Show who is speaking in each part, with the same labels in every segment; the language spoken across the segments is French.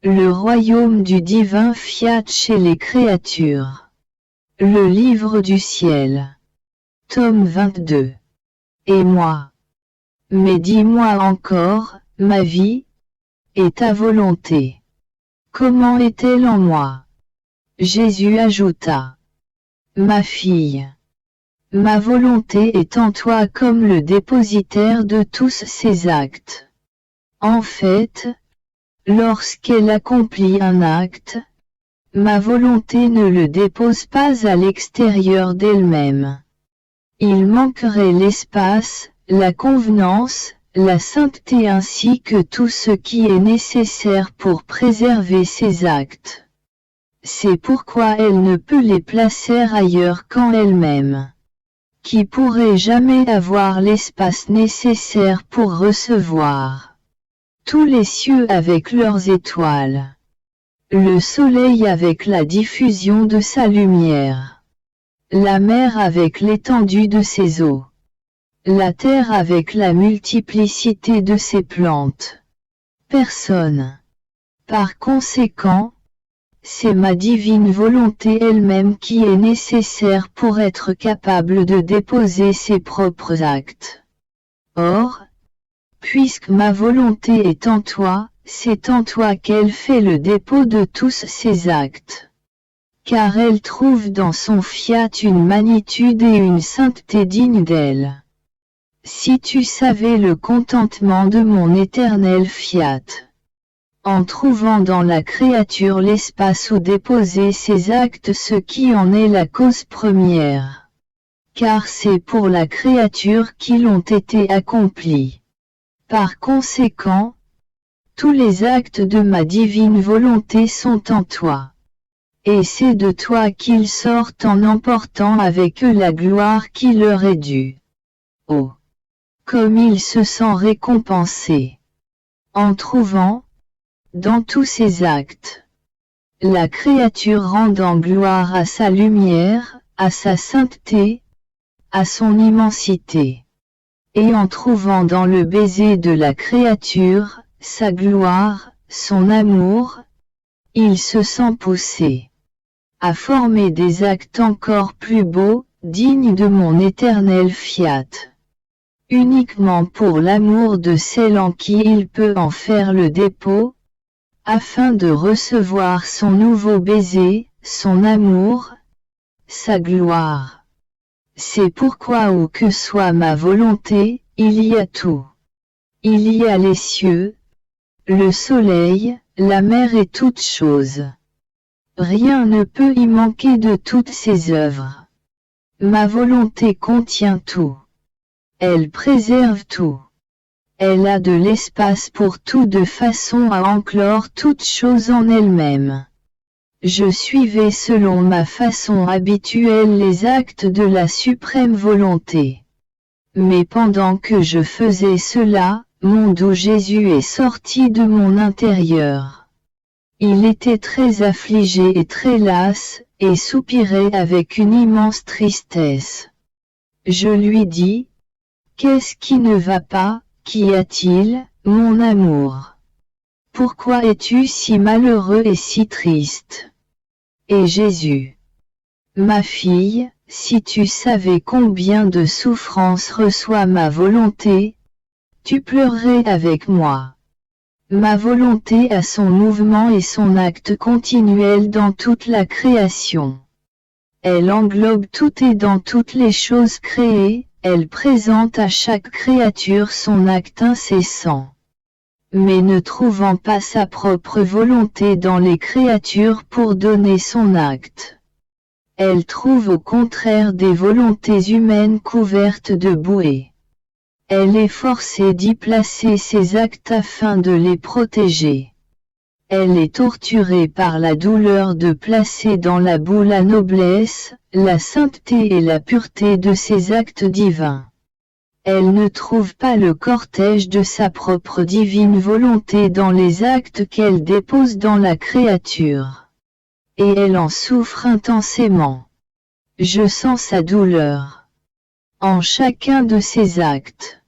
Speaker 1: Le royaume du divin fiat chez les créatures. Le livre du ciel. Tome 22. Et moi. Mais dis-moi encore, ma vie, et ta volonté. Comment est-elle en moi? Jésus ajouta. Ma fille. Ma volonté est en toi comme le dépositaire de tous ses actes. En fait, lorsqu'elle accomplit un acte, ma volonté ne le dépose pas à l'extérieur d'elle-même. Il manquerait l'espace, la convenance, la sainteté ainsi que tout ce qui est nécessaire pour préserver ses actes. C'est pourquoi elle ne peut les placer ailleurs qu'en elle-même. Qui pourrait jamais avoir l'espace nécessaire pour recevoir tous les cieux avec leurs étoiles, le soleil avec la diffusion de sa lumière, la mer avec l'étendue de ses eaux, la terre avec la multiplicité de ses plantes. Personne. Par conséquent, c'est ma divine volonté elle-même qui est nécessaire pour être capable de déposer ses propres actes. Or, puisque ma volonté est en toi, c'est en toi qu'elle fait le dépôt de tous ses actes. Car elle trouve dans son fiat une magnitude et une sainteté dignes d'elle. Si tu savais le contentement de mon éternel fiat, en trouvant dans la créature l'espace où déposer ses actes, ce qui en est la cause première. Car c'est pour la créature qu'ils ont été accomplis. Par conséquent, tous les actes de ma divine volonté sont en toi. Et c'est de toi qu'ils sortent en emportant avec eux la gloire qui leur est due. Oh! Comme il se sent récompensé. En trouvant, dans tous ses actes, la créature rendant gloire à sa lumière, à sa sainteté, à son immensité. Et en trouvant dans le baiser de la créature, sa gloire, son amour, il se sent poussé à former des actes encore plus beaux, dignes de mon éternel fiat. Uniquement pour l'amour de celle en qui il peut en faire le dépôt, afin de recevoir son nouveau baiser, son amour, sa gloire. C'est pourquoi où que soit ma volonté, il y a tout. Il y a les cieux, le soleil, la mer et toutes choses. Rien ne peut y manquer de toutes ses œuvres. Ma volonté contient tout. Elle préserve tout. Elle a de l'espace pour tout de façon à enclore toutes choses en elle-même. Je suivais selon ma façon habituelle les actes de la suprême volonté. Mais pendant que je faisais cela, mon doux Jésus est sorti de mon intérieur. Il était très affligé et très las, et soupirait avec une immense tristesse. Je lui dis, « Qu'est-ce qui ne va pas, qu'y a-t-il, mon amour? Pourquoi es-tu si malheureux et si triste? » Et Jésus, « Ma fille, si tu savais combien de souffrances reçoit ma volonté, tu pleurerais avec moi. Ma volonté a son mouvement et son acte continuel dans toute la création. Elle englobe tout et dans toutes les choses créées, elle présente à chaque créature son acte incessant. Mais ne trouvant pas sa propre volonté dans les créatures pour donner son acte, elle trouve au contraire des volontés humaines couvertes de bouées. Elle est forcée d'y placer ses actes afin de les protéger. Elle est torturée par la douleur de placer dans la boue la noblesse, la sainteté et la pureté de ses actes divins. Elle ne trouve pas le cortège de sa propre divine volonté dans les actes qu'elle dépose dans la créature. Et elle en souffre intensément. Je sens sa douleur en chacun de ses actes.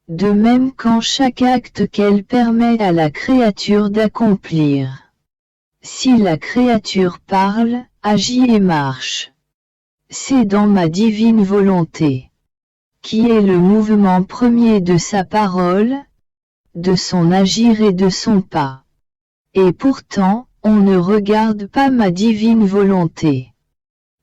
Speaker 1: De même qu'en chaque acte qu'elle permet à la créature d'accomplir. Si la créature parle, agit et marche, c'est dans ma divine volonté, qui est le mouvement premier de sa parole, de son agir et de son pas. Et pourtant, on ne regarde pas ma divine volonté.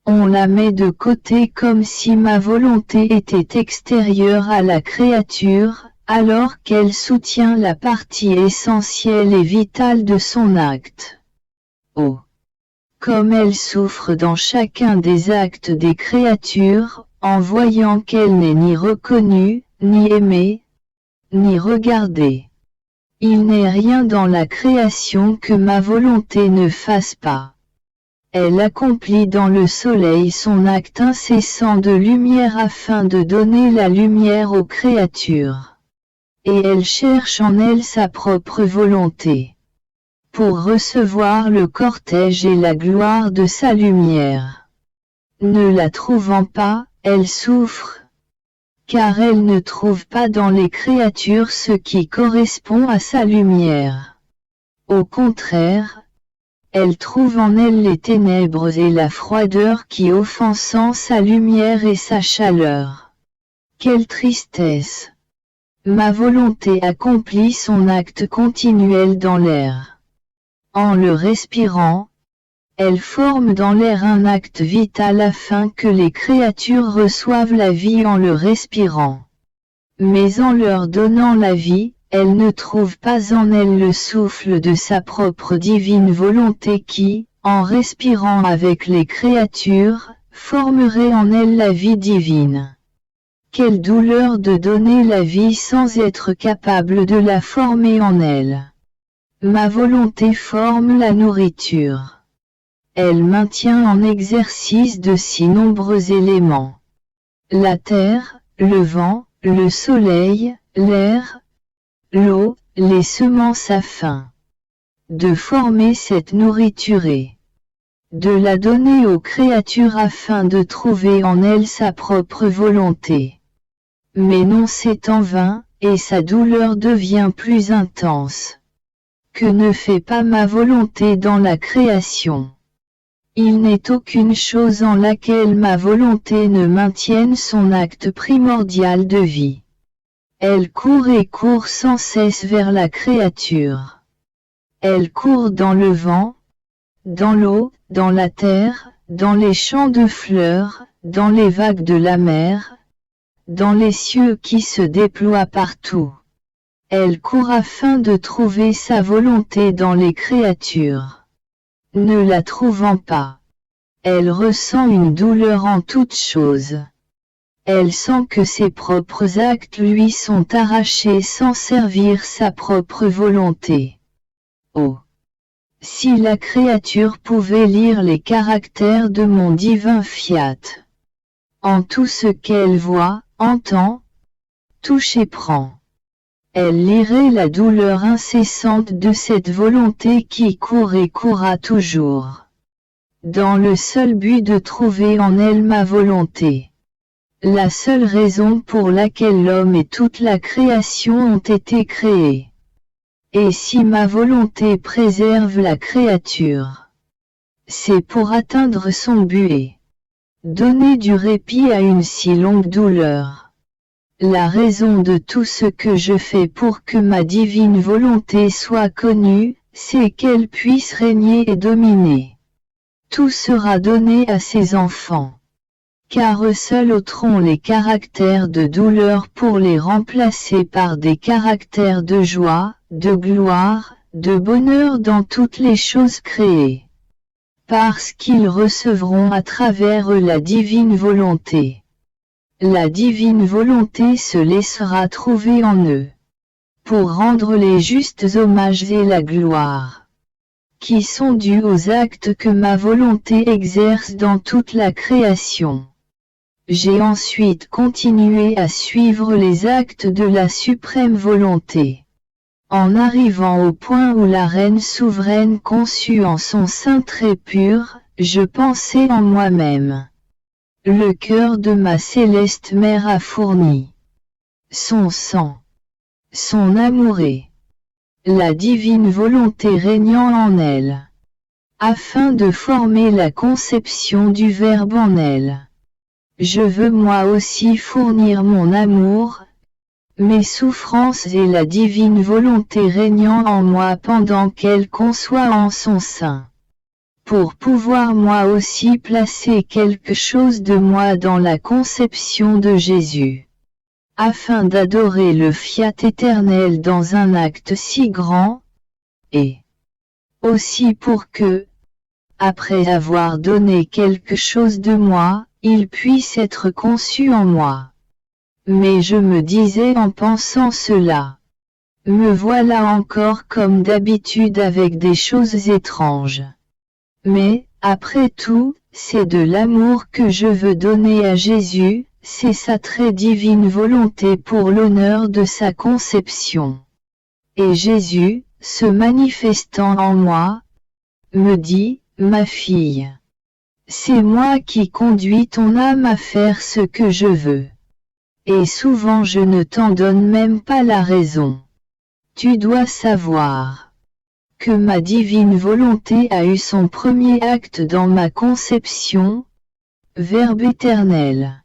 Speaker 1: On la met de côté comme si ma volonté était extérieure à la créature, alors qu'elle soutient la partie essentielle et vitale de son acte. Oh! Comme elle souffre dans chacun des actes des créatures, en voyant qu'elle n'est ni reconnue, ni aimée, ni regardée. Il n'est rien dans la création que ma volonté ne fasse pas. Elle accomplit dans le soleil son acte incessant de lumière afin de donner la lumière aux créatures. Et elle cherche en elle sa propre volonté, pour recevoir le cortège et la gloire de sa lumière. Ne la trouvant pas, elle souffre, car elle ne trouve pas dans les créatures ce qui correspond à sa lumière. Au contraire, elle trouve en elle les ténèbres et la froideur qui offensent sa lumière et sa chaleur. Quelle tristesse! Ma volonté accomplit son acte continuel dans l'air. En le respirant, elle forme dans l'air un acte vital afin que les créatures reçoivent la vie en le respirant. Mais en leur donnant la vie, elle ne trouve pas en elle le souffle de sa propre divine volonté qui, en respirant avec les créatures, formerait en elle la vie divine. Quelle douleur de donner la vie sans être capable de la former en elle. Ma volonté forme la nourriture. Elle maintient en exercice de si nombreux éléments. La terre, le vent, le soleil, l'air, l'eau, les semences afin de former cette nourriture et de la donner aux créatures afin de trouver en elles sa propre volonté. Mais non, c'est en vain, et sa douleur devient plus intense. Que ne fait pas ma volonté dans la création? Il n'est aucune chose en laquelle ma volonté ne maintienne son acte primordial de vie. Elle court et court sans cesse vers la créature. Elle court dans le vent, dans l'eau, dans la terre, dans les champs de fleurs, dans les vagues de la mer, dans les cieux qui se déploient partout. Elle court afin de trouver sa volonté dans les créatures. Ne la trouvant pas, elle ressent une douleur en toutes choses. Elle sent que ses propres actes lui sont arrachés sans servir sa propre volonté. Oh! Si la créature pouvait lire les caractères de mon divin fiat, en tout ce qu'elle voit, entend, touche et prend, elle lirait la douleur incessante de cette volonté qui court et courra toujours, dans le seul but de trouver en elle ma volonté. La seule raison pour laquelle l'homme et toute la création ont été créés. Et si ma volonté préserve la créature, c'est pour atteindre son but et donner du répit à une si longue douleur. La raison de tout ce que je fais pour que ma divine volonté soit connue, c'est qu'elle puisse régner et dominer. Tout sera donné à ses enfants. Car eux seuls ôteront les caractères de douleur pour les remplacer par des caractères de joie, de gloire, de bonheur dans toutes les choses créées. Parce qu'ils recevront à travers eux la divine volonté. La divine volonté se laissera trouver en eux, pour rendre les justes hommages et la gloire, qui sont dus aux actes que ma volonté exerce dans toute la création. J'ai ensuite continué à suivre les actes de la suprême volonté. En arrivant au point où la reine souveraine conçue en son sein très pur, je pensais en moi-même. Le cœur de ma céleste mère a fourni son sang, son amour et la divine volonté régnant en elle. afin de former la conception du Verbe en elle. Je veux moi aussi fournir mon amour, mes souffrances et la divine volonté régnant en moi pendant qu'elle conçoit en son sein. Pour pouvoir moi aussi placer quelque chose de moi dans la conception de Jésus. Afin d'adorer le fiat éternel dans un acte si grand, et aussi pour que, après avoir donné quelque chose de moi, il puisse être conçu en moi. Mais je me disais en pensant cela. Me voilà encore comme d'habitude avec des choses étranges. Mais, après tout, c'est de l'amour que je veux donner à Jésus, c'est sa très divine volonté pour l'honneur de sa conception. Et Jésus, se manifestant en moi, me dit, ma fille, c'est moi qui conduis ton âme à faire ce que je veux. Et souvent je ne t'en donne même pas la raison. Tu dois savoir que ma divine volonté a eu son premier acte dans ma conception, Verbe éternel.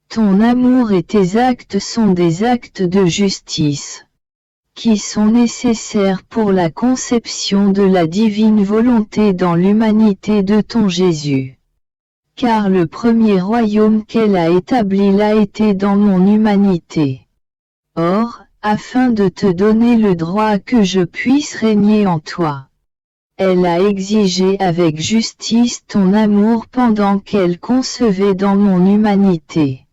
Speaker 1: Ton amour et tes actes sont des actes de justice, qui sont nécessaires pour la conception de la divine volonté dans l'humanité de ton Jésus. Car le premier royaume qu'elle a établi l'a été dans mon humanité. Or, afin de te donner le droit que je puisse régner en toi, elle a exigé avec justice ton amour pendant qu'elle concevait dans mon humanité.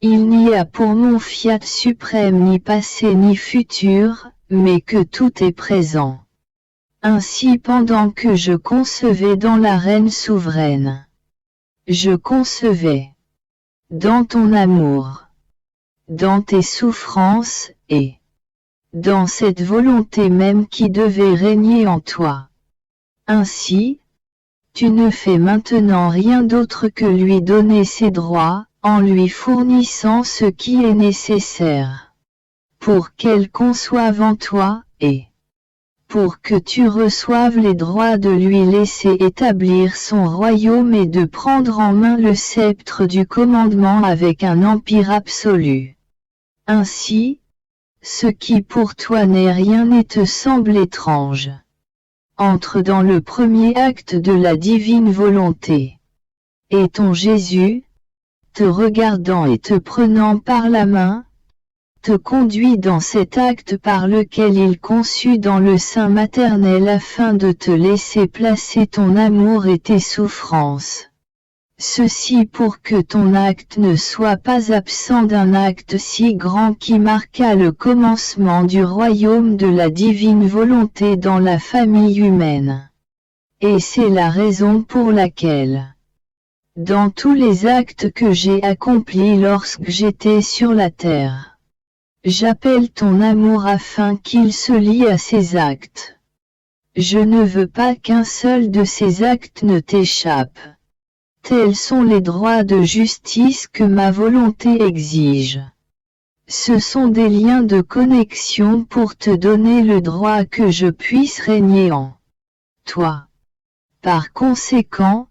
Speaker 1: Il n'y a pour mon fiat suprême ni passé ni futur, mais que tout est présent. Ainsi pendant que je concevais dans la Reine souveraine, je concevais dans ton amour, dans tes souffrances, et dans cette volonté même qui devait régner en toi. Ainsi, tu ne fais maintenant rien d'autre que lui donner ses droits, en lui fournissant ce qui est nécessaire, pour qu'elle conçoive en toi, et pour que tu reçoives les droits de lui laisser établir son royaume et de prendre en main le sceptre du commandement avec un empire absolu. Ainsi, ce qui pour toi n'est rien et te semble étrange, entre dans le premier acte de la divine volonté. Et ton Jésus, te regardant et te prenant par la main, te conduit dans cet acte par lequel il conçut dans le sein maternel afin de te laisser placer ton amour et tes souffrances. Ceci pour que ton acte ne soit pas absent d'un acte si grand qui marqua le commencement du royaume de la divine volonté dans la famille humaine. Et c'est la raison pour laquelle, dans tous les actes que j'ai accomplis lorsque j'étais sur la terre, j'appelle ton amour afin qu'il se lie à ces actes. Je ne veux pas qu'un seul de ces actes ne t'échappe. Tels sont les droits de justice que ma volonté exige. Ce sont des liens de connexion pour te donner le droit que je puisse régner en toi. Par conséquent,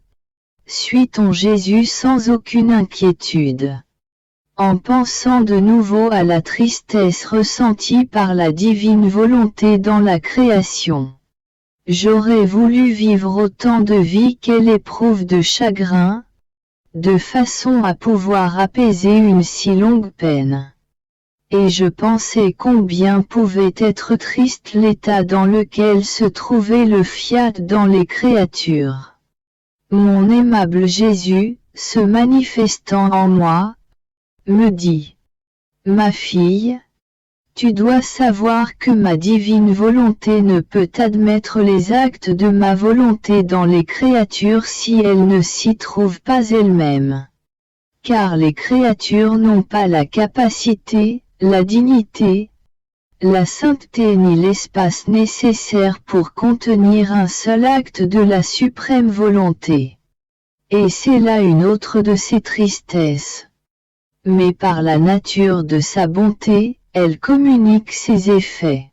Speaker 1: suis ton Jésus sans aucune inquiétude. En pensant de nouveau à la tristesse ressentie par la divine volonté dans la création. J'aurais voulu vivre autant de vie qu'elle éprouve de chagrin, de façon à pouvoir apaiser une si longue peine. Et je pensais combien pouvait être triste l'état dans lequel se trouvait le fiat dans les créatures. Mon aimable Jésus, se manifestant en moi, me dit, ma fille, tu dois savoir que ma divine volonté ne peut admettre les actes de ma volonté dans les créatures si elles ne s'y trouvent pas elles-mêmes. Car les créatures n'ont pas la capacité, la dignité, la sainteté ni l'espace nécessaire pour contenir un seul acte de la suprême volonté. Et c'est là une autre de ses tristesses. Mais par la nature de sa bonté, elle communique ses effets.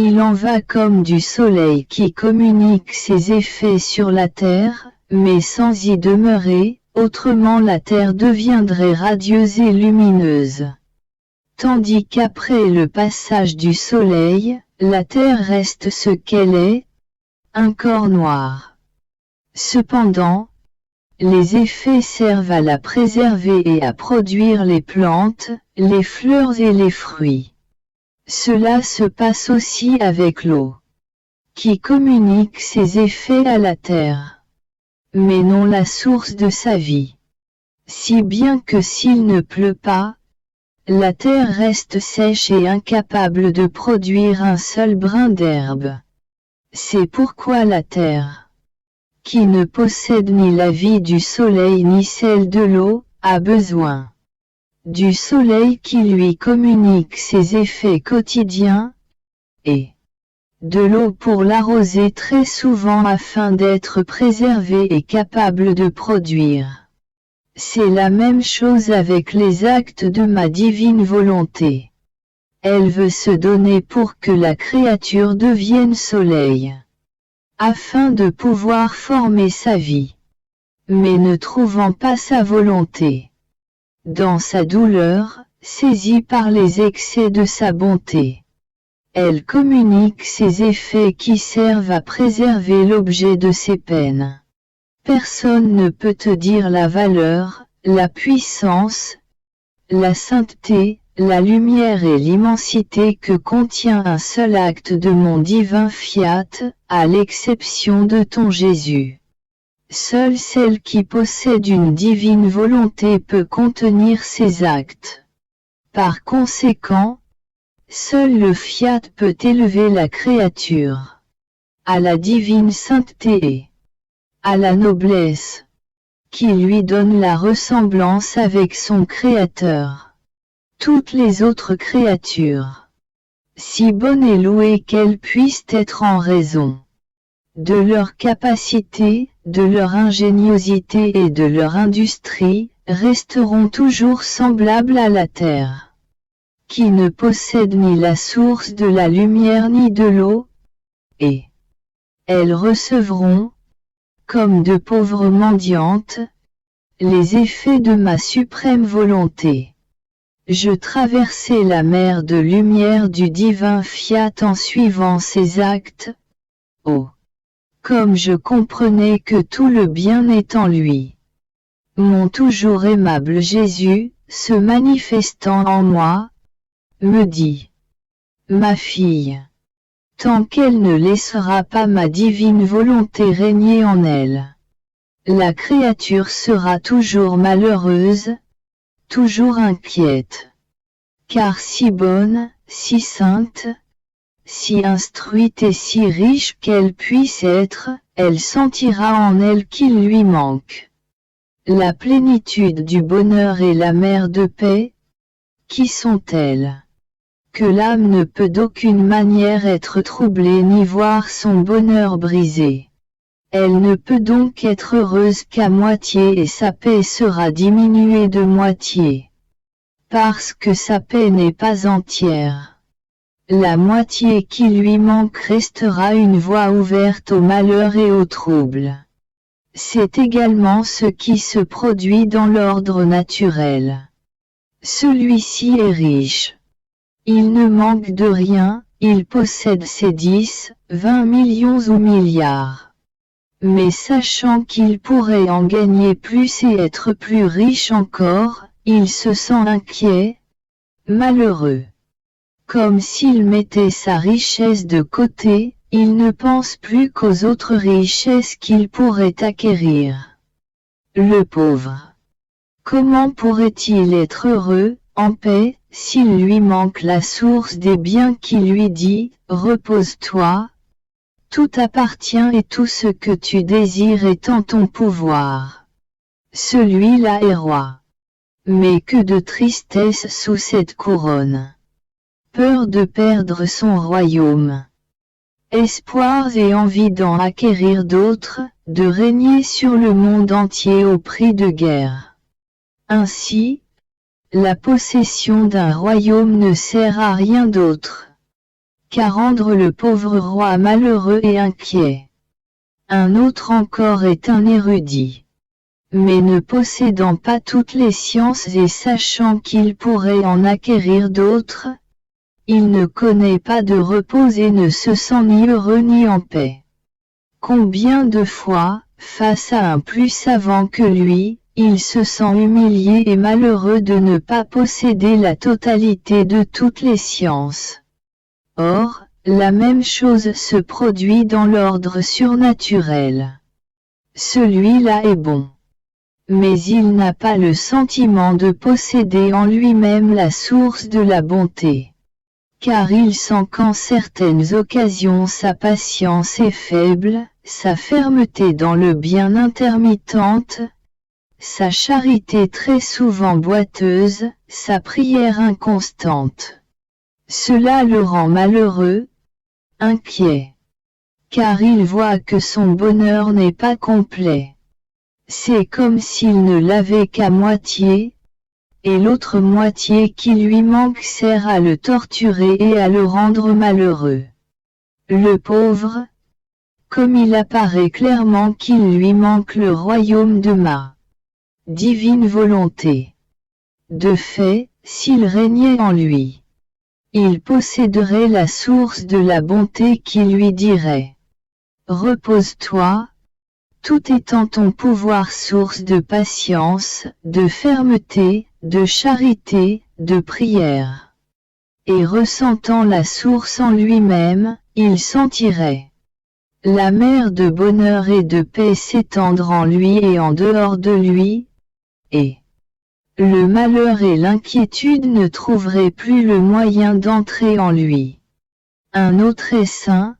Speaker 1: Il en va comme du soleil qui communique ses effets sur la terre, mais sans y demeurer, autrement la terre deviendrait radieuse et lumineuse. Tandis qu'après le passage du soleil, la terre reste ce qu'elle est, un corps noir. Cependant, les effets servent à la préserver et à produire les plantes, les fleurs et les fruits. Cela se passe aussi avec l'eau, qui communique ses effets à la terre, mais non la source de sa vie. Si bien que s'il ne pleut pas, la terre reste sèche et incapable de produire un seul brin d'herbe. C'est pourquoi la terre, qui ne possède ni la vie du soleil ni celle de l'eau, a besoin du soleil qui lui communique ses effets quotidiens, et de l'eau pour l'arroser très souvent afin d'être préservée et capable de produire. C'est la même chose avec les actes de ma divine volonté. Elle veut se donner pour que la créature devienne soleil, afin de pouvoir former sa vie, mais ne trouvant pas sa volonté. Dans sa douleur, saisie par les excès de sa bonté, elle communique ses effets qui servent à préserver l'objet de ses peines. Personne ne peut te dire la valeur, la puissance, la sainteté, la lumière et l'immensité que contient un seul acte de mon divin fiat, à l'exception de ton Jésus. Seule celle qui possède une divine volonté peut contenir ces actes. Par conséquent, seul le fiat peut élever la créature à la divine sainteté et à la noblesse, qui lui donne la ressemblance avec son Créateur. Toutes les autres créatures, si bonnes et louées qu'elles puissent être en raison de leur capacité, de leur ingéniosité et de leur industrie, resteront toujours semblables à la terre, qui ne possède ni la source de la lumière ni de l'eau, et elles recevront, comme de pauvres mendiantes, les effets de ma suprême volonté. Je traversai la mer de lumière du divin fiat en suivant ses actes. Oh! Comme je comprenais que tout le bien est en lui. Mon toujours aimable Jésus, se manifestant en moi, me dit: Ma fille, tant qu'elle ne laissera pas ma divine volonté régner en elle, la créature sera toujours malheureuse, toujours inquiète. Car si bonne, si sainte, si instruite et si riche qu'elle puisse être, elle sentira en elle qu'il lui manque la plénitude du bonheur et la mer de paix. Qui sont-elles? Que l'âme ne peut d'aucune manière être troublée ni voir son bonheur brisé. Elle ne peut donc être heureuse qu'à moitié et sa paix sera diminuée de moitié. Parce que sa paix n'est pas entière. La moitié qui lui manque restera une voie ouverte au malheur et au trouble. C'est également ce qui se produit dans l'ordre naturel. Celui-ci est riche. Il ne manque de rien, il possède ses 10, 20 millions ou milliards. Mais sachant qu'il pourrait en gagner plus et être plus riche encore, il se sent inquiet, malheureux. Comme s'il mettait sa richesse de côté, il ne pense plus qu'aux autres richesses qu'il pourrait acquérir. Le pauvre. Comment pourrait-il être heureux, en paix, s'il lui manque la source des biens qui lui dit « Repose-toi, tout appartient et tout ce que tu désires est en ton pouvoir. Celui-là est roi. Mais que de tristesse sous cette couronne. Peur de perdre son royaume. Espoirs et envie d'en acquérir d'autres, de régner sur le monde entier au prix de guerre. Ainsi, la possession d'un royaume ne sert à rien d'autre qu'à rendre le pauvre roi malheureux et inquiet. Un autre encore est un érudit. Mais ne possédant pas toutes les sciences et sachant qu'il pourrait en acquérir d'autres, il ne connaît pas de repos et ne se sent ni heureux ni en paix. Combien de fois, face à un plus savant que lui, il se sent humilié et malheureux de ne pas posséder la totalité de toutes les sciences. Or, la même chose se produit dans l'ordre surnaturel. Celui-là est bon. Mais il n'a pas le sentiment de posséder en lui-même la source de la bonté. Car il sent qu'en certaines occasions sa patience est faible, sa fermeté dans le bien intermittente, sa charité très souvent boiteuse, sa prière inconstante. Cela le rend malheureux, inquiet. Car il voit que son bonheur n'est pas complet. C'est comme s'il ne l'avait qu'à moitié, et l'autre moitié qui lui manque sert à le torturer et à le rendre malheureux. Le pauvre, comme il apparaît clairement qu'il lui manque le royaume de ma divine volonté. De fait, s'il régnait en lui, il posséderait la source de la bonté qui lui dirait « Repose-toi ». Tout est en ton pouvoir source de patience, de fermeté, de charité, de prière. Et ressentant la source en lui-même, il sentirait la mer de bonheur et de paix s'étendre en lui et en dehors de lui, et le malheur et l'inquiétude ne trouveraient plus le moyen d'entrer en lui. Un autre est saint,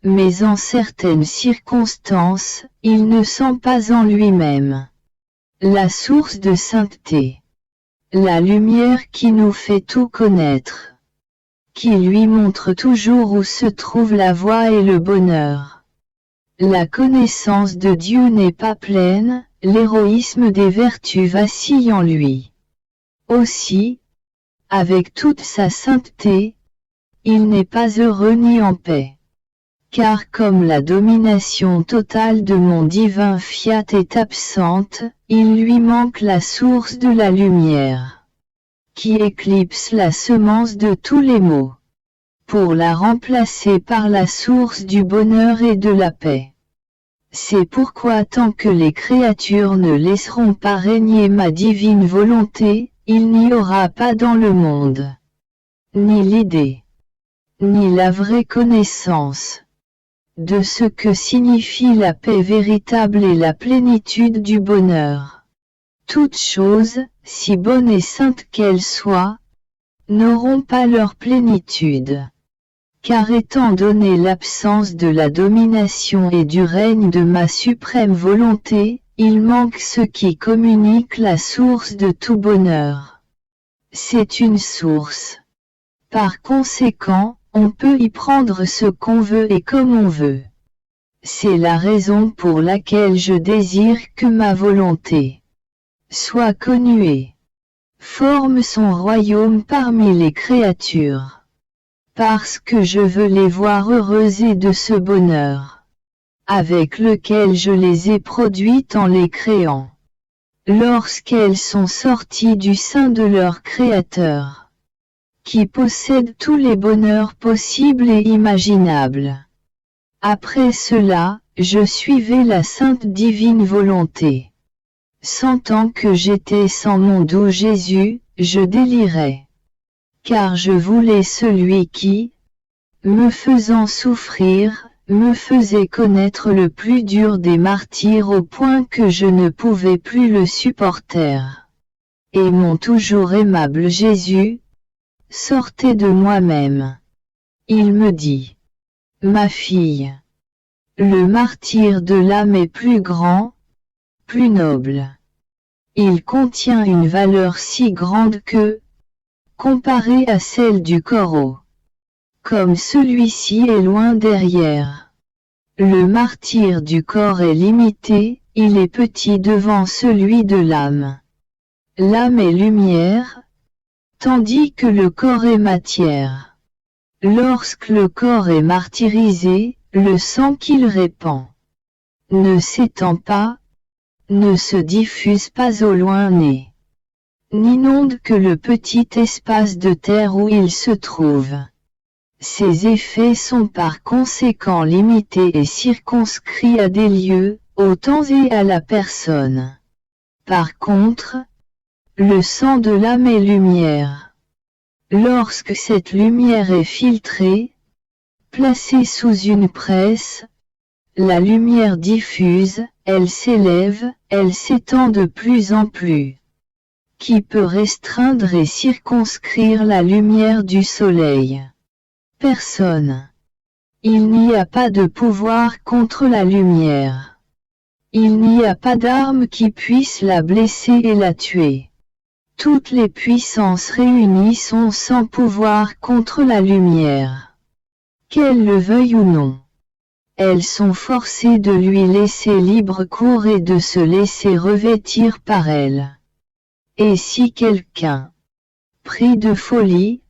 Speaker 1: mais en certaines circonstances, il ne sent pas en lui-même la source de sainteté, la lumière qui nous fait tout connaître, qui lui montre toujours où se trouve la voie et le bonheur. La connaissance de Dieu n'est pas pleine, l'héroïsme des vertus vacille en lui. Aussi, avec toute sa sainteté, il n'est pas heureux ni en paix. Car comme la domination totale de mon divin fiat est absente, il lui manque la source de la lumière, qui éclipse la semence de tous les maux, pour la remplacer par la source du bonheur et de la paix. C'est pourquoi tant que les créatures ne laisseront pas régner ma divine volonté, il n'y aura pas dans le monde ni l'idée, ni la vraie connaissance de ce que signifie la paix véritable et la plénitude du bonheur. Toutes choses, si bonnes et saintes qu'elles soient, n'auront pas leur plénitude. Car étant donné l'absence de la domination et du règne de ma suprême volonté, il manque ce qui communique la source de tout bonheur. C'est une source. Par conséquent, on peut y prendre ce qu'on veut et comme on veut. C'est la raison pour laquelle je désire que ma volonté soit connue et forme son royaume parmi les créatures. Parce que je veux les voir heureuses et de ce bonheur, avec lequel je les ai produites en les créant, lorsqu'elles sont sorties du sein de leur Créateur, qui possède tous les bonheurs possibles et imaginables. Après cela, je suivais la sainte divine volonté. Sentant que j'étais sans mon doux Jésus, je délirais. Car je voulais celui qui, me faisant souffrir, me faisait connaître le plus dur des martyrs au point que je ne pouvais plus le supporter. Et mon toujours aimable Jésus, sortait de moi-même. Il me dit, « Ma fille, le martyre de l'âme est plus grand, plus noble. Il contient une valeur si grande que, comparée à celle du corps, comme celui-ci est loin derrière. Le martyre du corps est limité, il est petit devant celui de l'âme. L'âme est lumière, tandis que le corps est matière. Lorsque le corps est martyrisé, le sang qu'il répand ne s'étend pas, ne se diffuse pas au loin n'inonde que le petit espace de terre où il se trouve. Ses effets sont par conséquent limités et circonscrits à des lieux, au temps et à la personne. Par contre, le sang de l'âme est lumière. Lorsque cette lumière est filtrée, placée sous une presse, la lumière diffuse, elle s'élève, elle s'étend de plus en plus. Qui peut restreindre et circonscrire la lumière du soleil? Personne. Il n'y a pas de pouvoir contre la lumière. Il n'y a pas d'arme qui puisse la blesser et la tuer. Toutes les puissances réunies sont sans pouvoir contre la lumière. Qu'elles le veuillent ou non. Elles sont forcées de lui laisser libre cours et de se laisser revêtir par elle. Et si quelqu'un, pris de folie,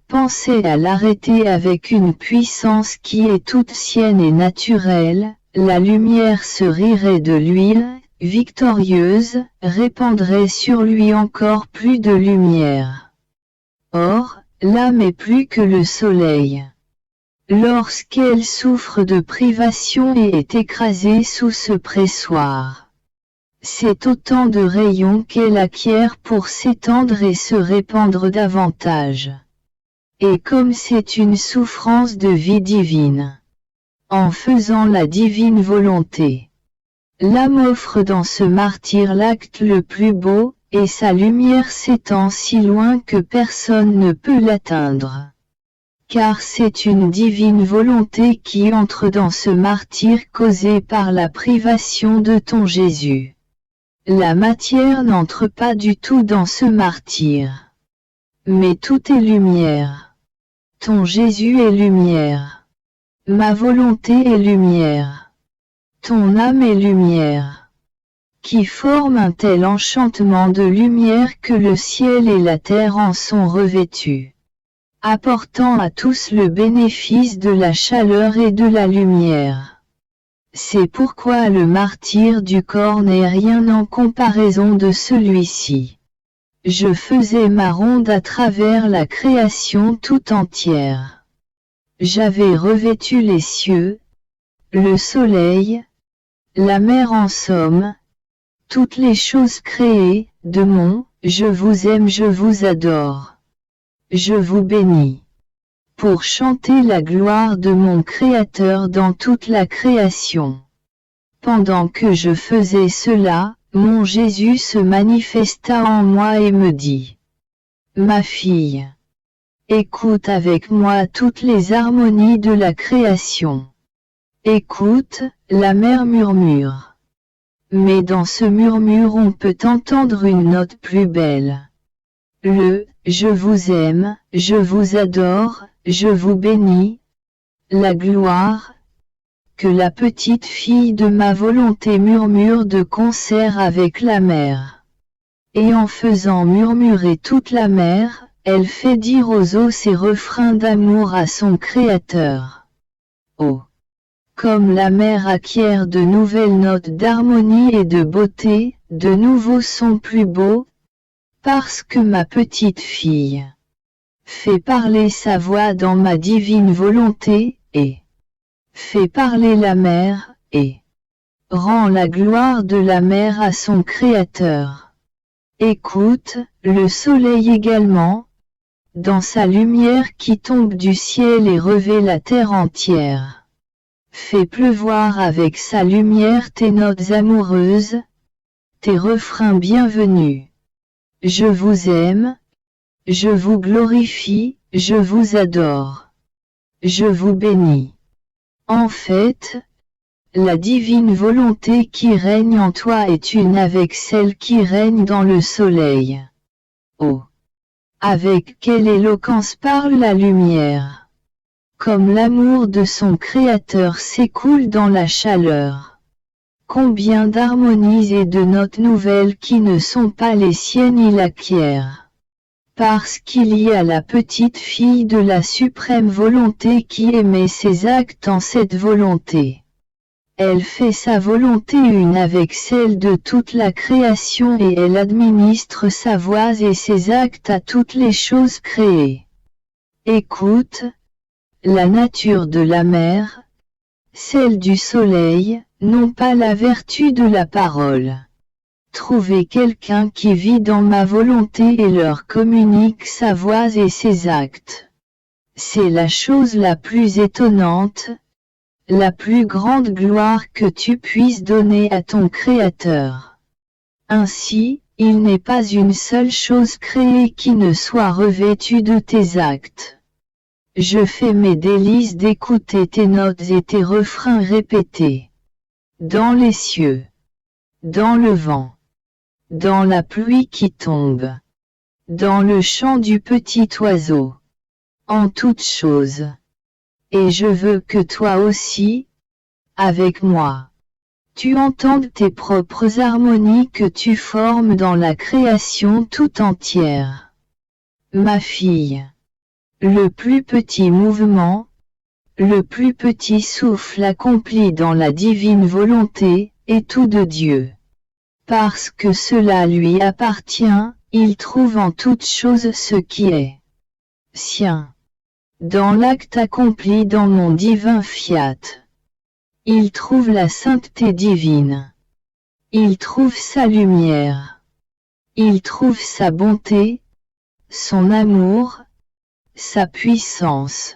Speaker 1: pensait à l'arrêter avec une puissance qui est toute sienne et naturelle, la lumière se rirait de lui, victorieuse, répandrait sur lui encore plus de lumière. Or, l'âme est plus que le soleil. Lorsqu'elle souffre de privation et est écrasée sous ce pressoir, c'est autant de rayons qu'elle acquiert pour s'étendre et se répandre davantage. Et comme c'est une souffrance de vie divine, en faisant la divine volonté, l'âme offre dans ce martyre l'acte le plus beau, et sa lumière s'étend si loin que personne ne peut l'atteindre. Car c'est une divine volonté qui entre dans ce martyre causé par la privation de ton Jésus. La matière n'entre pas du tout dans ce martyre. Mais tout est lumière. Ton Jésus est lumière. Ma volonté est lumière. Ton âme est lumière. Qui forme un tel enchantement de lumière que le ciel et la terre en sont revêtus, apportant à tous le bénéfice de la chaleur et de la lumière. C'est pourquoi le martyre du corps n'est rien en comparaison de celui-ci. Je faisais ma ronde à travers la création tout entière. J'avais revêtu les cieux, le soleil, la mer en somme, toutes les choses créées, de mon « je vous aime, je vous adore ». Je vous bénis. Pour chanter la gloire de mon Créateur dans toute la création. Pendant que je faisais cela, mon Jésus se manifesta en moi et me dit: Ma fille, écoute avec moi toutes les harmonies de la création. Écoute, la mer murmure. Mais dans ce murmure on peut entendre une note plus belle. Le « je vous aime, je vous adore, je vous bénis », la gloire, que la petite fille de ma volonté murmure de concert avec la mer. Et en faisant murmurer toute la mer, elle fait dire aux eaux ses refrains d'amour à son Créateur. Oh! Comme la mer acquiert de nouvelles notes d'harmonie et de beauté, de nouveaux sons plus beaux, parce que ma petite fille fait parler sa voix dans ma divine volonté, et fait parler la mer, et rend la gloire de la mer à son Créateur. Écoute, le soleil également, dans sa lumière qui tombe du ciel et revêt la terre entière. Fait pleuvoir avec sa lumière tes notes amoureuses, tes refrains bienvenus. Je vous aime, je vous glorifie, je vous adore. Je vous bénis. En fait, la divine volonté qui règne en toi est une avec celle qui règne dans le soleil. Oh! Avec quelle éloquence parle la lumière! Comme l'amour de son Créateur s'écoule dans la chaleur. Combien d'harmonies et de notes nouvelles qui ne sont pas les siennes il acquiert. Parce qu'il y a la petite fille de la suprême volonté qui émet ses actes en cette volonté. Elle fait sa volonté une avec celle de toute la création et elle administre sa voix et ses actes à toutes les choses créées. Écoute, la nature de la mer, celle du soleil, n'ont pas la vertu de la parole. Trouvez quelqu'un qui vit dans ma volonté et leur communique sa voix et ses actes. C'est la chose la plus étonnante, la plus grande gloire que tu puisses donner à ton Créateur. Ainsi, il n'est pas une seule chose créée qui ne soit revêtue de tes actes. Je fais mes délices d'écouter tes notes et tes refrains répétés. Dans les cieux, dans le vent, dans la pluie qui tombe, dans le chant du petit oiseau, en toutes choses. Et je veux que toi aussi, avec moi, tu entendes tes propres harmonies que tu formes dans la création tout entière. Ma fille, le plus petit mouvement, le plus petit souffle accompli dans la divine volonté, est tout de Dieu. Parce que cela lui appartient, il trouve en toute chose ce qui est sien. Dans l'acte accompli dans mon divin fiat, il trouve la sainteté divine. Il trouve sa lumière. Il trouve sa bonté, son amour, sa puissance.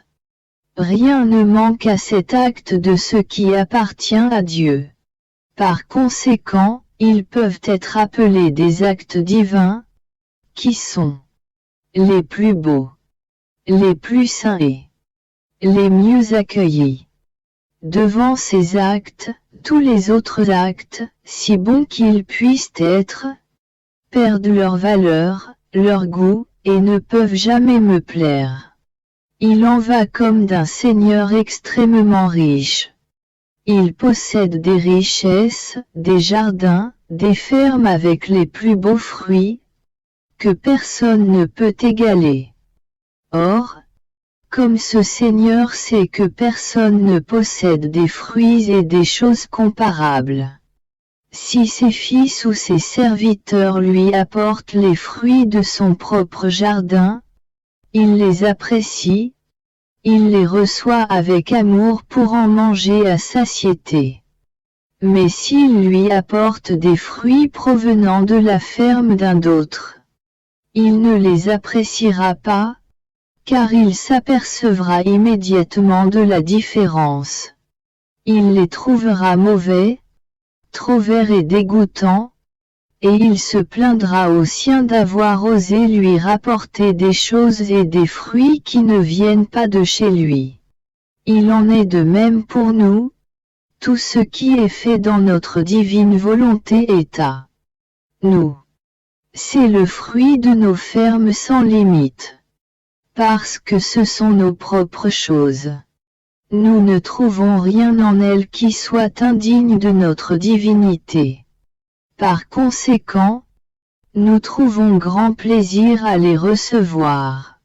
Speaker 1: Rien ne manque à cet acte de ce qui appartient à Dieu. Par conséquent, ils peuvent être appelés des actes divins, qui sont les plus beaux, les plus saints et les mieux accueillis. Devant ces actes, tous les autres actes, si bons qu'ils puissent être, perdent leur valeur, leur goût, et ne peuvent jamais me plaire. Il en va comme d'un seigneur extrêmement riche. Il possède des richesses, des jardins, des fermes avec les plus beaux fruits, que personne ne peut égaler. Or, comme ce Seigneur sait que personne ne possède des fruits et des choses comparables, si ses fils ou ses serviteurs lui apportent les fruits de son propre jardin, il les apprécie, il les reçoit avec amour pour en manger à satiété. Mais s'il lui apporte des fruits provenant de la ferme d'un autre, il ne les appréciera pas, car il s'apercevra immédiatement de la différence. Il les trouvera mauvais, trop verts et dégoûtants, et il se plaindra aux siens d'avoir osé lui rapporter des choses et des fruits qui ne viennent pas de chez lui. Il en est de même pour nous, tout ce qui est fait dans notre divine volonté est à nous. C'est le fruit de nos fermes sans limite. Parce que ce sont nos propres choses. Nous ne trouvons rien en elles qui soit indigne de notre divinité. Par conséquent, nous trouvons grand plaisir à les recevoir.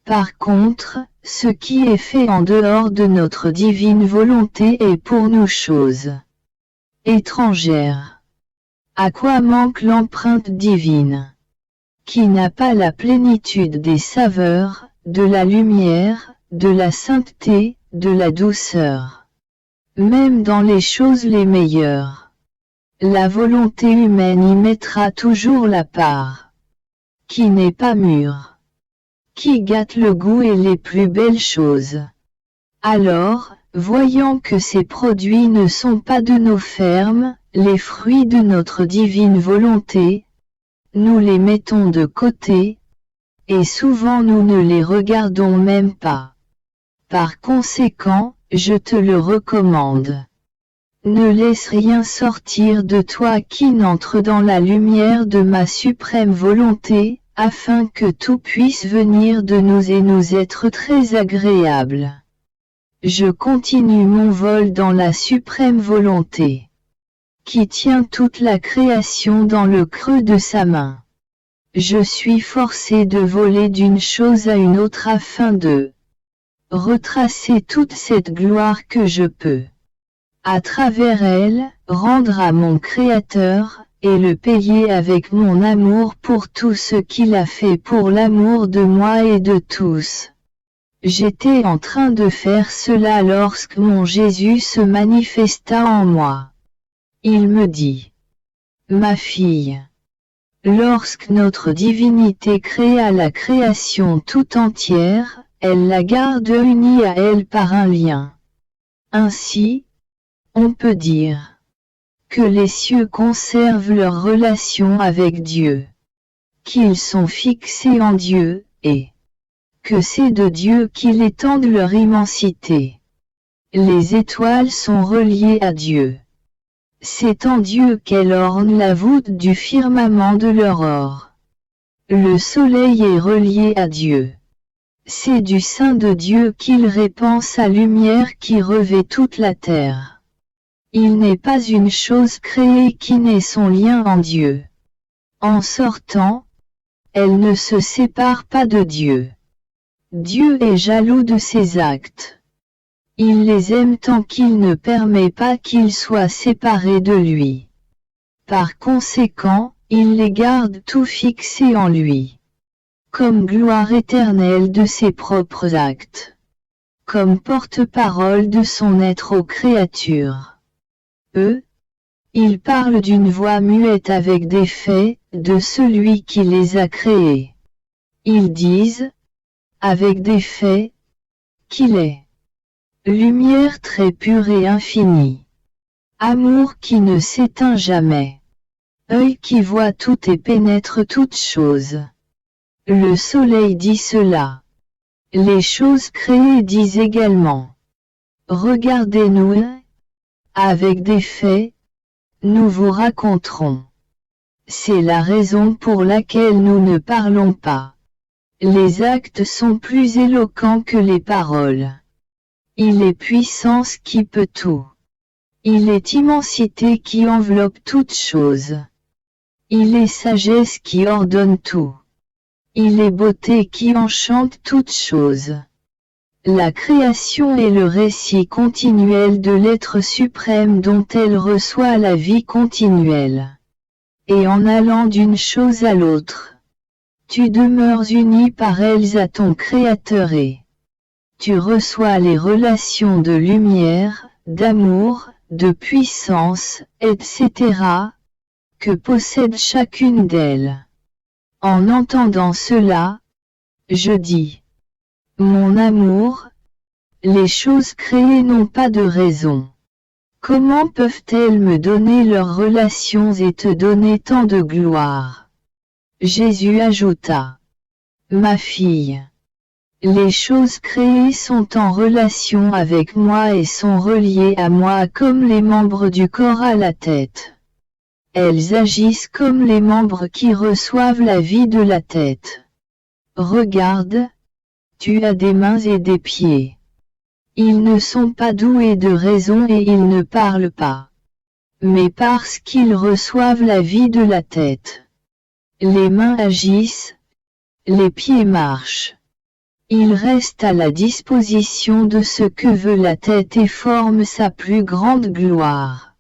Speaker 1: Par contre, ce qui est fait en dehors de notre divine volonté est pour nous chose étrangère. À quoi manque l'empreinte divine, qui n'a pas la plénitude des saveurs, de la lumière, de la sainteté, de la douceur. Même dans les choses les meilleures, la volonté humaine y mettra toujours la part, qui n'est pas mûre, qui gâte le goût et les plus belles choses. Alors, voyant que ces produits ne sont pas de nos fermes, les fruits de notre divine volonté, nous les mettons de côté, et souvent nous ne les regardons même pas. Par conséquent, je te le recommande. Ne laisse rien sortir de toi qui n'entre dans la lumière de ma suprême volonté, afin que tout puisse venir de nous et nous être très agréable. Je continue mon vol dans la suprême volonté, qui tient toute la création dans le creux de sa main. Je suis forcé de voler d'une chose à une autre afin de retracer toute cette gloire que je peux, à travers elle, rendre à mon Créateur, et le payer avec mon amour pour tout ce qu'il a fait pour l'amour de moi et de tous. J'étais en train de faire cela lorsque mon Jésus se manifesta en moi. Il me dit: Ma fille, lorsque notre divinité créa la création tout entière, elle la garde unie à elle par un lien. Ainsi, on peut dire que les cieux conservent leur relation avec Dieu, qu'ils sont fixés en Dieu, et que c'est de Dieu qu'ils étendent leur immensité. Les étoiles sont reliées à Dieu. C'est en Dieu qu'elles ornent la voûte du firmament de leur or. Le soleil est relié à Dieu. C'est du sein de Dieu qu'il répand sa lumière qui revêt toute la terre. Il n'est pas une chose créée qui n'ait son lien en Dieu. En sortant, elle ne se sépare pas de Dieu. Dieu est jaloux de ses actes. Il les aime tant qu'il ne permet pas qu'ils soient séparés de lui. Par conséquent, il les garde tout fixés en lui, comme gloire éternelle de ses propres actes, comme porte-parole de son être aux créatures. Il parle d'une voix muette avec des faits, de celui qui les a créés. Ils disent, avec des faits, qu'il est lumière très pure et infinie, amour qui ne s'éteint jamais, œil qui voit tout et pénètre toutes choses. Le soleil dit cela. Les choses créées disent également: Regardez-nous, avec des faits, nous vous raconterons. C'est la raison pour laquelle nous ne parlons pas. Les actes sont plus éloquents que les paroles. Il est puissance qui peut tout. Il est immensité qui enveloppe toute chose. Il est sagesse qui ordonne tout. Il est beauté qui enchante toute chose. La création est le récit continuel de l'être suprême dont elle reçoit la vie continuelle. Et en allant d'une chose à l'autre, tu demeures uni par elles à ton Créateur et tu reçois les relations de lumière, d'amour, de puissance, etc., que possède chacune d'elles. En entendant cela, je dis: Mon amour, les choses créées n'ont pas de raison. Comment peuvent-elles me donner leurs relations et te donner tant de gloire? Jésus ajouta: Ma fille, les choses créées sont en relation avec moi et sont reliées à moi comme les membres du corps à la tête. Elles agissent comme les membres qui reçoivent la vie de la tête. Regarde, tu as des mains et des pieds. Ils ne sont pas doués de raison et ils ne parlent pas. Mais parce qu'ils reçoivent la vie de la tête. Les mains agissent, les pieds marchent. Ils restent à la disposition de ce que veut la tête et forment sa plus grande gloire.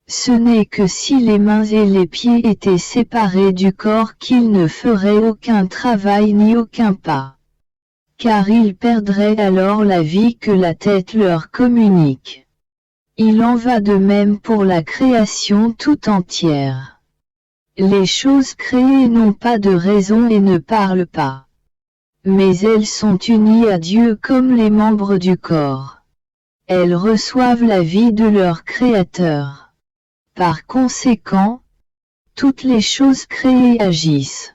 Speaker 1: Ce n'est que si les mains et les pieds étaient séparés du corps qu'ils ne feraient aucun travail ni aucun pas. Car ils perdraient alors la vie que la tête leur communique. Il en va de même pour la création tout entière. Les choses créées n'ont pas de raison et ne parlent pas. Mais elles sont unies à Dieu comme les membres du corps. Elles reçoivent la vie de leur Créateur. Par conséquent, toutes les choses créées agissent.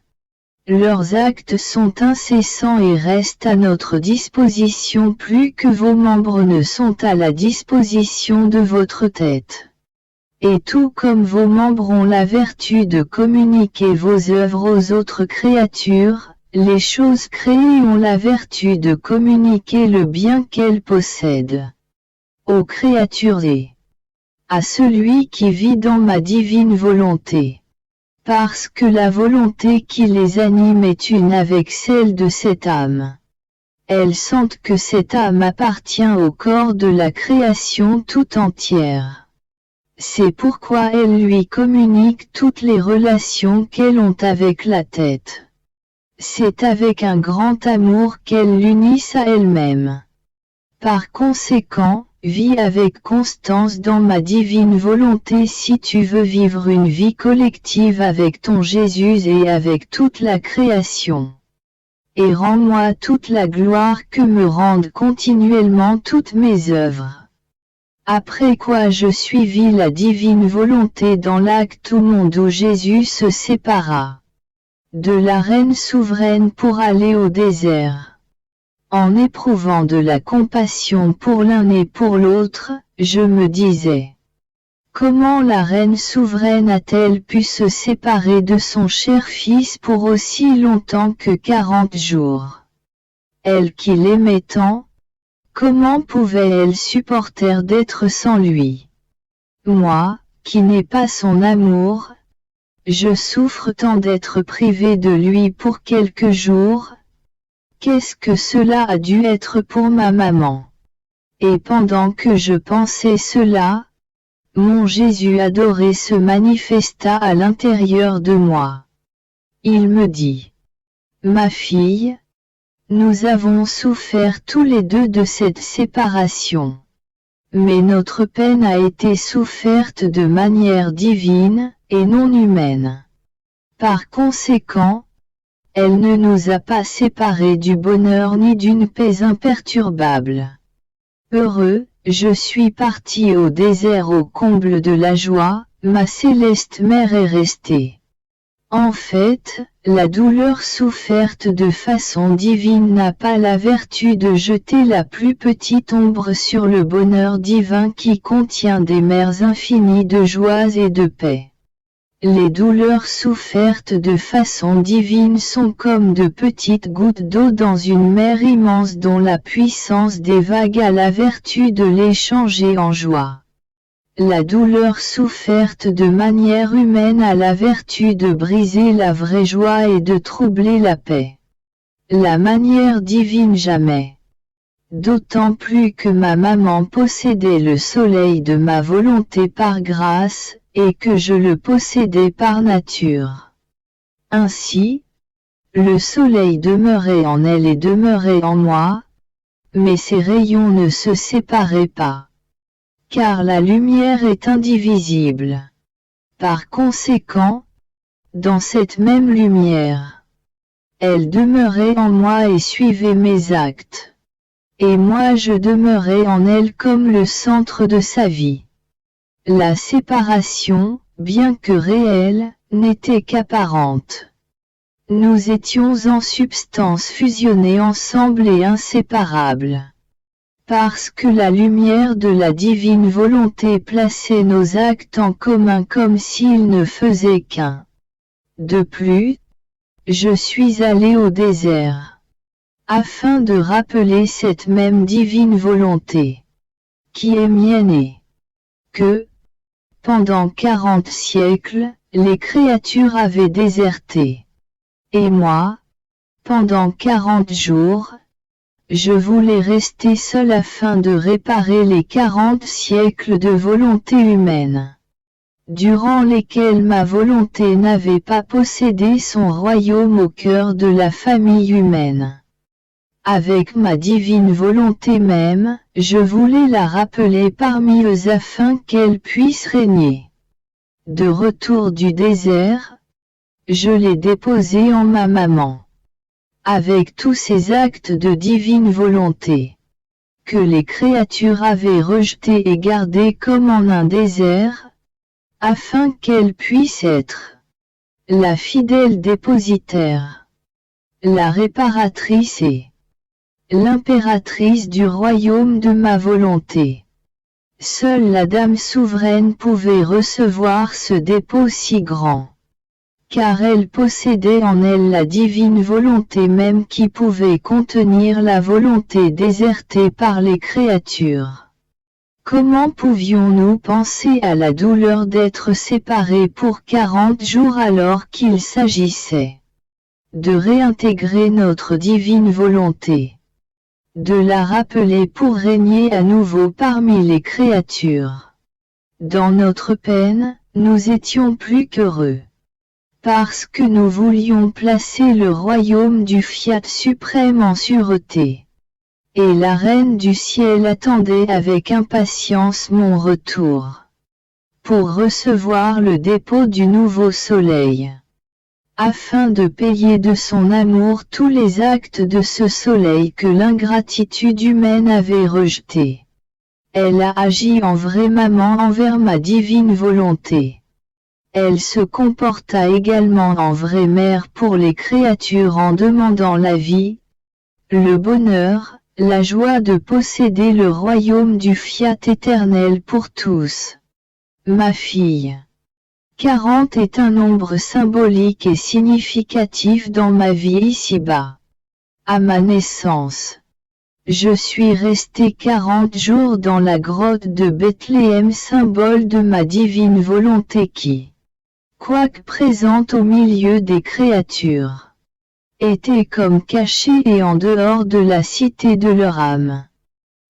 Speaker 1: Leurs actes sont incessants et restent à notre disposition plus que vos membres ne sont à la disposition de votre tête. Et tout comme vos membres ont la vertu de communiquer vos œuvres aux autres créatures, les choses créées ont la vertu de communiquer le bien qu'elles possèdent aux créatures et à celui qui vit dans ma divine volonté. parce que la volonté qui les anime est une avec celle de cette âme. Elles sentent que cette âme appartient au corps de la création tout entière. C'est pourquoi elles lui communiquent toutes les relations qu'elles ont avec la tête. C'est avec un grand amour qu'elles l'unissent à elles-mêmes. Par conséquent, vis avec constance dans ma divine volonté si tu veux vivre une vie collective avec ton Jésus et avec toute la création. Et rends-moi toute la gloire que me rendent continuellement toutes mes œuvres. Après quoi je suivis la divine volonté dans l'acte au monde où Jésus se sépara de la reine souveraine pour aller au désert. En éprouvant de la compassion pour l'un et pour l'autre, je me disais: comment la reine souveraine a-t-elle pu se séparer de son cher fils pour aussi longtemps que 40 jours? Elle qui l'aimait tant, comment pouvait-elle supporter d'être sans lui? Moi, qui n'ai pas son amour, je souffre tant d'être privé de lui pour quelques jours. Qu'est-ce que cela a dû être pour ma maman? Et pendant que je pensais cela, mon Jésus adoré se manifesta à l'intérieur de moi. Il me dit: ma fille, nous avons souffert tous les deux de cette séparation. Mais notre peine a été soufferte de manière divine, et non humaine. Par conséquent, elle ne nous a pas séparés du bonheur ni d'une paix imperturbable. Heureux, je suis parti au désert au comble de la joie, ma céleste mère est restée. En fait, la douleur soufferte de façon divine n'a pas la vertu de jeter la plus petite ombre sur le bonheur divin qui contient des mers infinies de joie et de paix. Les douleurs souffertes de façon divine sont comme de petites gouttes d'eau dans une mer immense dont la puissance des vagues a la vertu de les changer en joie. La douleur soufferte de manière humaine a la vertu de briser la vraie joie et de troubler la paix. La manière divine jamais. D'autant plus que ma maman possédait le soleil de ma volonté par grâce, et que je le possédais par nature. Ainsi, le soleil demeurait en elle et demeurait en moi, mais ses rayons ne se séparaient pas. Car la lumière est indivisible. Par conséquent, dans cette même lumière, elle demeurait en moi et suivait mes actes. Et moi je demeurais en elle comme le centre de sa vie. La séparation, bien que réelle, n'était qu'apparente. Nous étions en substance fusionnés ensemble et inséparables. Parce que la lumière de la divine volonté plaçait nos actes en commun comme s'ils ne faisaient qu'un. De plus, je suis allé au désert, afin de rappeler cette même divine volonté, qui est mienne et que, pendant 40 siècles, les créatures avaient déserté. Et moi, pendant 40 jours, je voulais rester seul afin de réparer les 40 siècles de volonté humaine, durant lesquels ma volonté n'avait pas possédé son royaume au cœur de la famille humaine. Avec ma divine volonté même, je voulais la rappeler parmi eux afin qu'elle puisse régner. De retour du désert, je l'ai déposée en ma maman. Avec tous ces actes de divine volonté, que les créatures avaient rejetés et gardés comme en un désert, afin qu'elle puisse être la fidèle dépositaire, la réparatrice et l'impératrice du royaume de ma volonté. Seule la Dame souveraine pouvait recevoir ce dépôt si grand, car elle possédait en elle la divine volonté même qui pouvait contenir la volonté désertée par les créatures. Comment pouvions-nous penser à la douleur d'être séparés pour 40 jours alors qu'il s'agissait de réintégrer notre divine volonté, de la rappeler pour régner à nouveau parmi les créatures. Dans notre peine, nous étions plus qu'heureux, parce que nous voulions placer le royaume du Fiat suprême en sûreté. Et la Reine du Ciel attendait avec impatience mon retour, pour recevoir le dépôt du nouveau soleil, afin de payer de son amour tous les actes de ce soleil que l'ingratitude humaine avait rejetés. Elle a agi en vraie maman envers ma divine volonté. Elle se comporta également en vraie mère pour les créatures en demandant la vie, le bonheur, la joie de posséder le royaume du Fiat éternel pour tous. Ma fille. 40 est un nombre symbolique et significatif dans ma vie ici-bas. À ma naissance, je suis resté 40 jours dans la grotte de Bethléem, symbole de ma divine volonté qui, quoique présente au milieu des créatures, était comme cachée et en dehors de la cité de leur âme.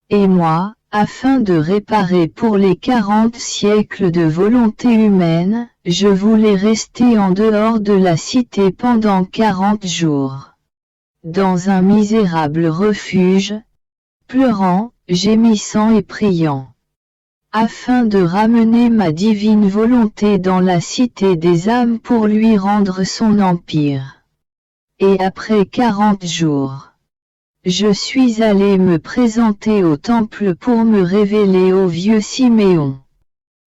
Speaker 1: Et moi, afin de réparer pour les 40 siècles de volonté humaine, je voulais rester en dehors de la cité pendant 40 jours. Dans un misérable refuge, pleurant, gémissant et priant, afin de ramener ma divine volonté dans la cité des âmes pour lui rendre son empire. Et après 40 jours, je suis allé me présenter au temple pour me révéler au vieux Siméon.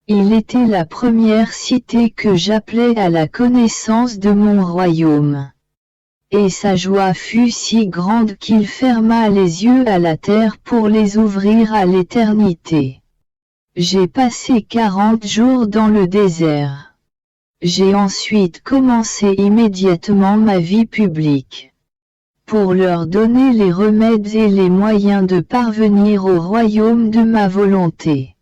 Speaker 1: Il était la première cité que j'appelais à la connaissance de mon royaume. Et sa joie fut si grande qu'il ferma les yeux à la terre pour les ouvrir à l'éternité. J'ai passé 40 jours dans le désert. J'ai ensuite commencé immédiatement ma vie publique, pour leur donner les remèdes et les moyens de parvenir au royaume de ma volonté.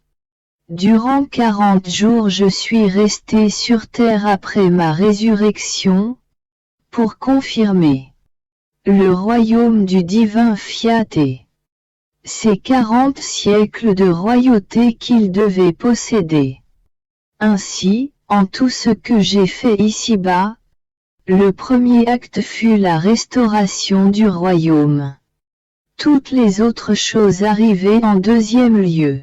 Speaker 1: Durant 40 jours je suis resté sur terre après ma résurrection, pour confirmer le royaume du divin Fiat et ces 40 siècles de royauté qu'il devait posséder. Ainsi, en tout ce que j'ai fait ici-bas, le premier acte fut la restauration du royaume. Toutes les autres choses arrivaient en deuxième lieu.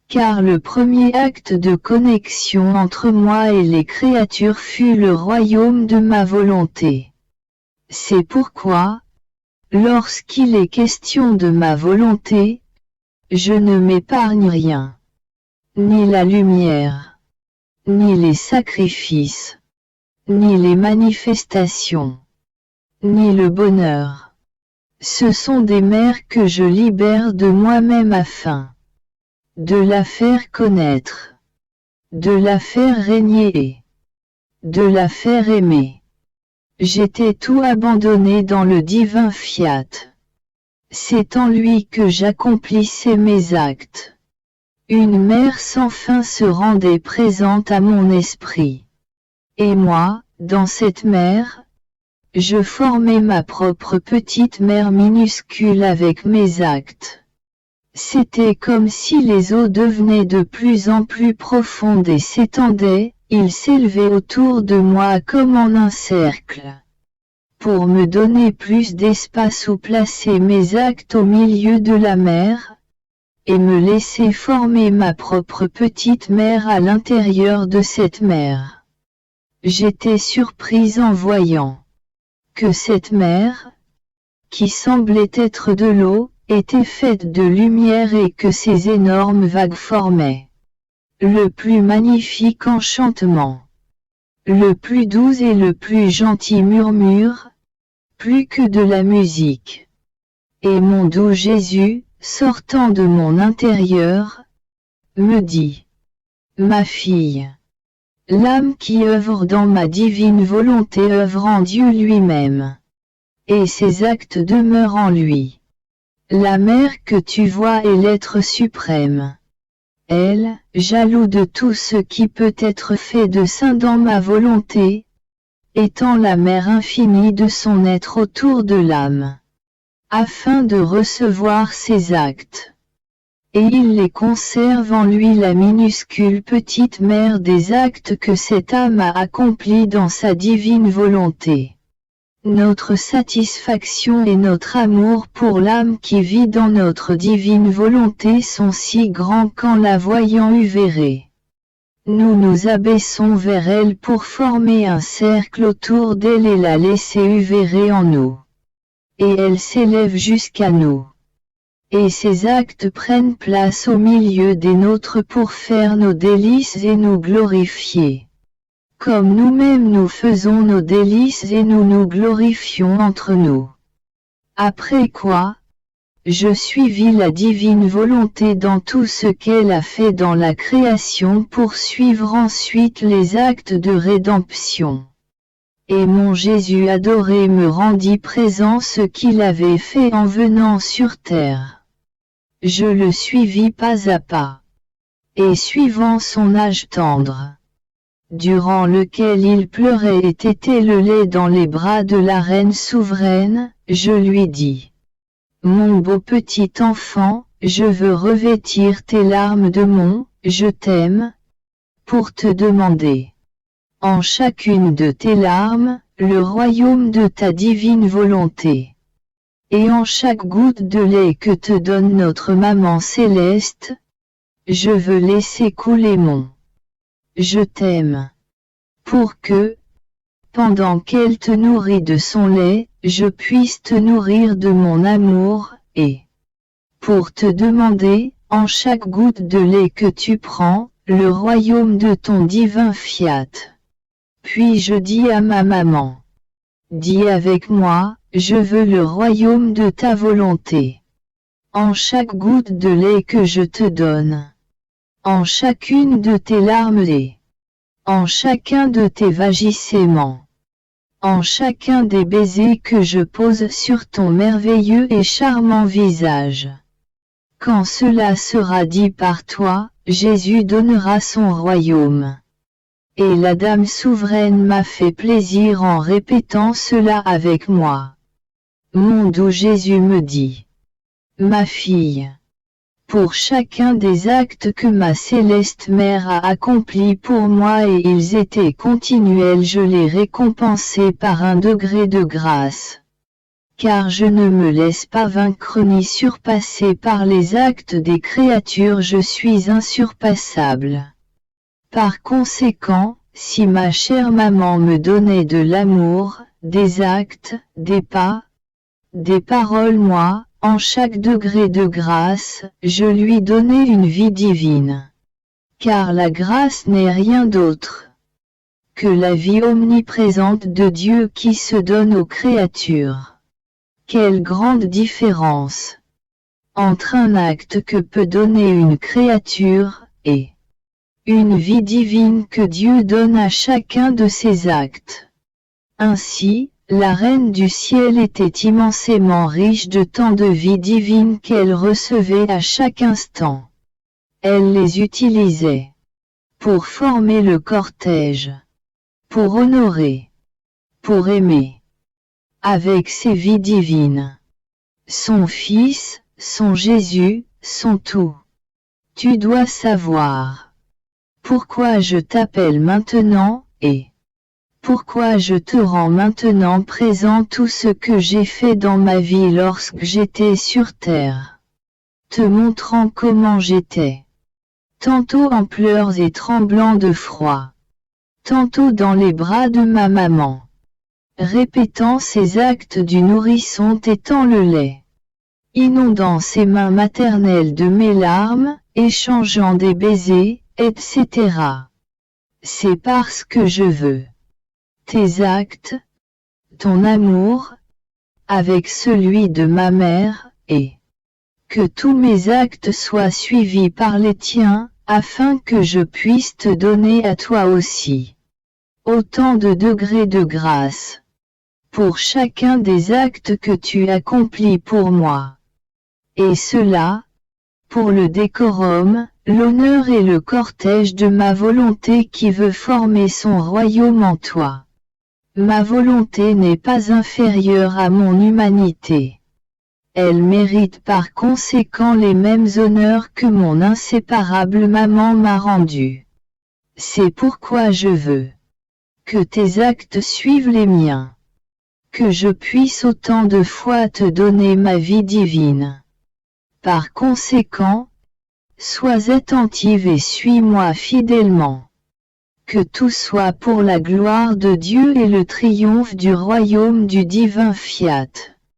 Speaker 1: Car le premier acte de connexion entre moi et les créatures fut le royaume de ma volonté. C'est pourquoi, lorsqu'il est question de ma volonté, je ne m'épargne rien. Ni la lumière, ni les sacrifices, ni les manifestations, ni le bonheur. Ce sont des mers que je libère de moi-même afin de la faire connaître, de la faire régner et de la faire aimer. J'étais tout abandonné dans le divin Fiat. C'est en lui que j'accomplissais mes actes. Une mer sans fin se rendait présente à mon esprit. Et moi, dans cette mer, je formais ma propre petite mer minuscule avec mes actes. C'était comme si les eaux devenaient de plus en plus profondes et s'étendaient, ils s'élevaient autour de moi comme en un cercle. Pour me donner plus d'espace où placer mes actes au milieu de la mer, et me laisser former ma propre petite mer à l'intérieur de cette mer. J'étais surprise en voyant que cette mer, qui semblait être de l'eau, était faite de lumière et que ces énormes vagues formaient le plus magnifique enchantement, le plus doux et le plus gentil murmure, plus que de la musique. Et mon doux Jésus, sortant de mon intérieur, me dit: Ma fille, l'âme qui œuvre dans ma divine volonté œuvre en Dieu lui-même, et ses actes demeurent en lui. La mer que tu vois est l'être suprême. jaloux de tout ce qui peut être fait de saint dans ma volonté, étant la mer infinie de son être autour de l'âme, afin de recevoir ses actes. Et il les conserve en lui la minuscule petite mer des actes que cette âme a accomplis dans sa divine volonté. Notre satisfaction et notre amour pour l'âme qui vit dans notre divine volonté sont si grands qu'en la voyant uvérée, nous nous abaissons vers elle pour former un cercle autour d'elle et la laisser uvérer en nous. Et elle s'élève jusqu'à nous. Et ses actes prennent place au milieu des nôtres pour faire nos délices et nous glorifier. Comme nous-mêmes nous faisons nos délices et nous nous glorifions entre nous. Après quoi, je suivis la divine volonté dans tout ce qu'elle a fait dans la création pour suivre ensuite les actes de rédemption. Et mon Jésus adoré me rendit présent ce qu'il avait fait en venant sur terre. Je le suivis pas à pas. Et suivant son âge tendre, durant lequel il pleurait et tétait le lait dans les bras de la reine souveraine, je lui dis: Mon beau petit enfant, je veux revêtir tes larmes de mon « je t'aime » pour te demander, en chacune de tes larmes, le royaume de ta divine volonté. Et en chaque goutte de lait que te donne notre maman céleste, je veux laisser couler mon je t'aime, pour que, pendant qu'elle te nourrit de son lait, je puisse te nourrir de mon amour, et pour te demander, en chaque goutte de lait que tu prends, le royaume de ton divin fiat. Puis je dis à ma maman: dis avec moi, je veux le royaume de ta volonté. En chaque goutte de lait que je te donne, en chacune de tes larmes et en chacun de tes vagissements, en chacun des baisers que je pose sur ton merveilleux et charmant visage. Quand cela sera dit par toi, Jésus donnera son royaume. Et la dame souveraine m'a fait plaisir en répétant cela avec moi. Mon doux Jésus me dit: Ma fille, pour chacun des actes que ma céleste mère a accomplis pour moi et ils étaient continuels, je les récompensais par un degré de grâce. Car je ne me laisse pas vaincre ni surpasser par les actes des créatures, je suis insurpassable. Par conséquent, si ma chère maman me donnait de l'amour, des actes, des pas, des paroles, moi, en chaque degré de grâce, je lui donnais une vie divine. Car la grâce n'est rien d'autre que la vie omniprésente de Dieu qui se donne aux créatures. Quelle grande différence entre un acte que peut donner une créature, et une vie divine que Dieu donne à chacun de ses actes. Ainsi, la Reine du Ciel était immensément riche de tant de vie divine qu'elle recevait à chaque instant. Elle les utilisait pour former le cortège, pour honorer, pour aimer, avec ses vies divines, son Fils, son Jésus, son tout. Tu dois savoir pourquoi je t'appelle maintenant, et pourquoi je te rends maintenant présent tout ce que j'ai fait dans ma vie lorsque j'étais sur terre, te montrant comment j'étais, tantôt en pleurs et tremblant de froid, tantôt dans les bras de ma maman, répétant ces actes du nourrisson tétant le lait, inondant ses mains maternelles de mes larmes, échangeant des baisers, etc. C'est parce que je veux tes actes, ton amour, avec celui de ma mère, et que tous mes actes soient suivis par les tiens, afin que je puisse te donner à toi aussi autant de degrés de grâce, pour chacun des actes que tu accomplis pour moi. Et cela, pour le décorum, L'honneur est le cortège de ma volonté qui veut former son royaume en toi. Ma volonté n'est pas inférieure à mon humanité. Elle mérite par conséquent les mêmes honneurs que mon inséparable maman m'a rendu. C'est pourquoi je veux que tes actes suivent les miens. Que je puisse autant de fois te donner ma vie divine. Par conséquent, sois attentive et suis-moi fidèlement. Que tout soit pour la gloire de Dieu et le triomphe du royaume du divin Fiat.